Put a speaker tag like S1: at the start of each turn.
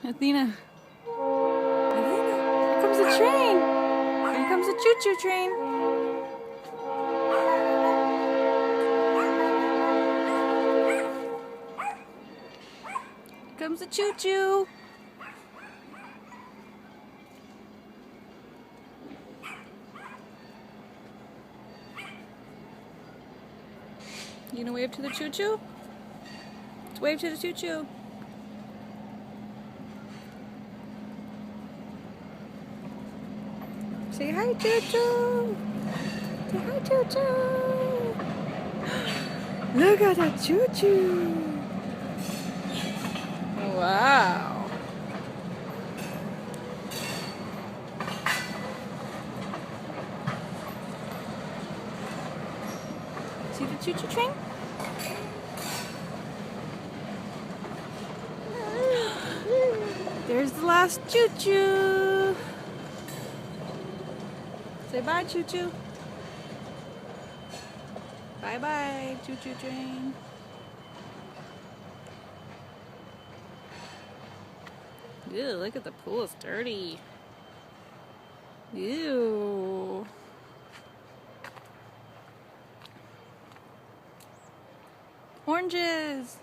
S1: Athena. Athena. Here comes the train. Here comes the choo-choo train. Here comes the choo-choo. You gonna wave to the choo-choo? Let's wave to the choo-choo. Say hi, choo-choo. Say hi, choo-choo. Look at that choo-choo. Wow. See the choo-choo train? There's the last choo-choo. Say bye, choo-choo. Bye-bye, choo-choo train. Ew, look at the pool, it's dirty. Ew. Oranges.